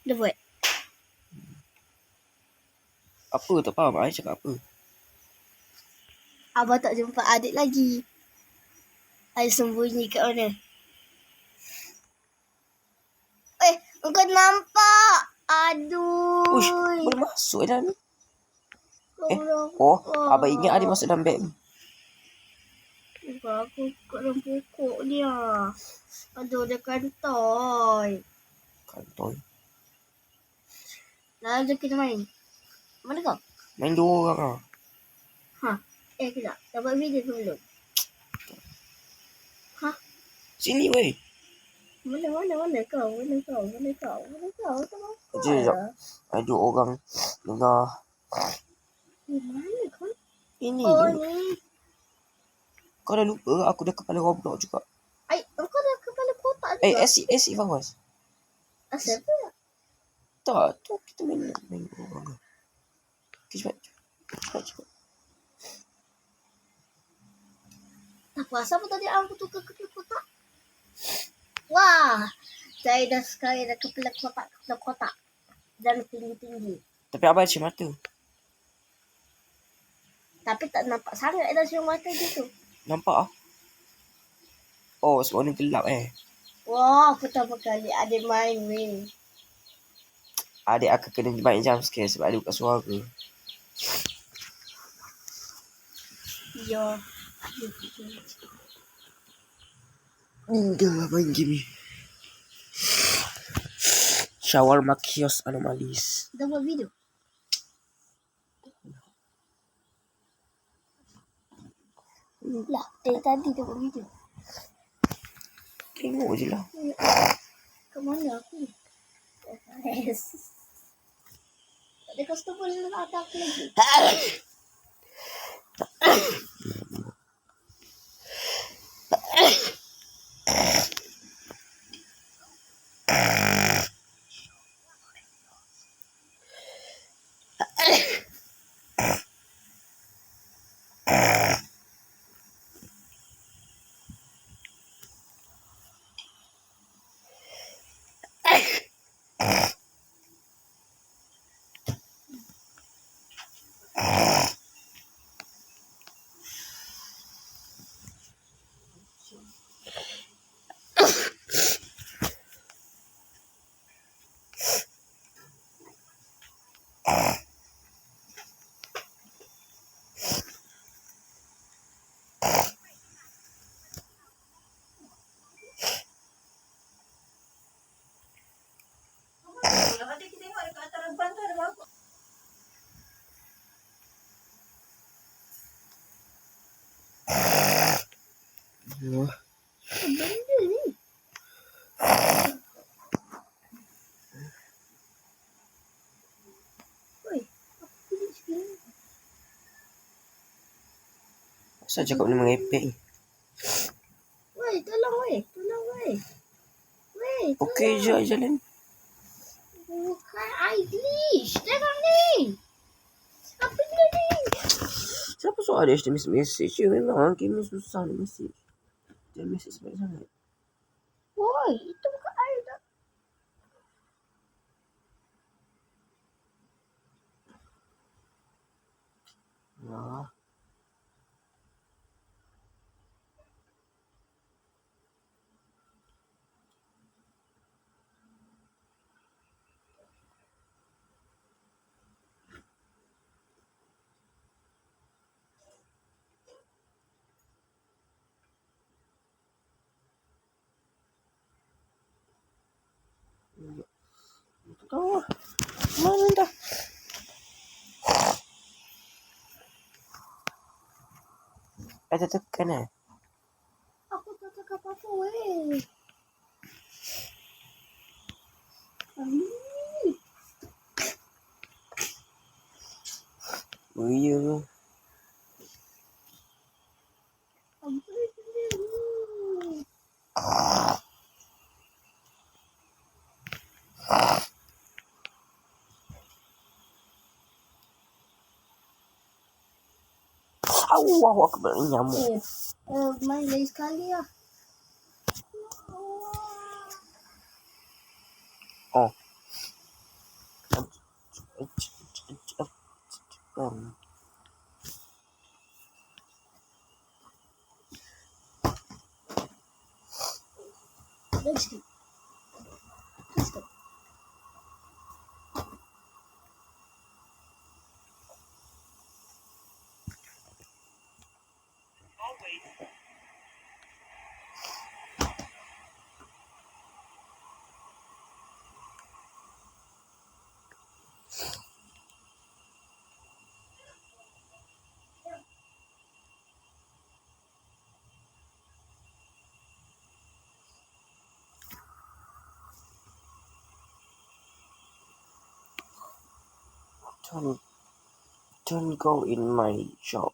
Dia buat. Apa tak faham I cakap apa? Abang tak jumpa adik lagi. I sembunyi kat mana? Engkau nampak? Aduh. Uish, boleh masuk dalam ni. Allah. Abang ingat adik masuk dalam beg ni. Aku kat dalam pokok dia. Aduh, dia kantoi. Kantoi. Lalu kita main. Mana kau? Main 2 orang lah. Kejap. Dah buat video tu belum? Sini weh. Mana kau? Tak nampak. Sekejap. Ada 2 orang dengar. Mana kau? Ini Oh, dia. ni. Kau dah lupa aku dah kepala Roblox juga. Kau dah kepala kotak juga. Asyik Fawaz. Asal apa? Tak, tu kita main 2 orang. Okay, cepat. Tak kuasa apa tadi aku tukar kepala kotak. Wah. Saya dah sekali dah kepala kotak. Dan tinggi-tinggi. Tapi abang ada mata. Tapi tak nampak sangat dah siang mata gitu. Nampak ah. Oh, sebab ni gelap Wah, pertama kali adik main weh. Adik aku kena banyak jam scare sebab adik buka suara. Ya. Dah main game ni. Shawarma Kios Anomalies. Dah buat video? Lah, dari tadi dah buat video. Tengok je lah. Kat mana aku ni? Yes. Tak ada customer ada aku lagi. Benda ni. Oi, apa ni sekarang? Asal cakap benda merepek ni? Woi, tolong weh. Okey je jalan. Bukan I glitch. Jangan ni. Apa benda ni? Siapa suruh ada message je? Memang game ni susah nak message. Dia message banyak sangat. Woi, itu bukan I dah. Ya. Oh, mana dah? Ada tekan Aku tak cakap apa-apa weh. Oh iya. Allah Akbar, nyamuk. Main lagi sekali lah. Oh. Um, Let's go. Let's go. don't go in my shop.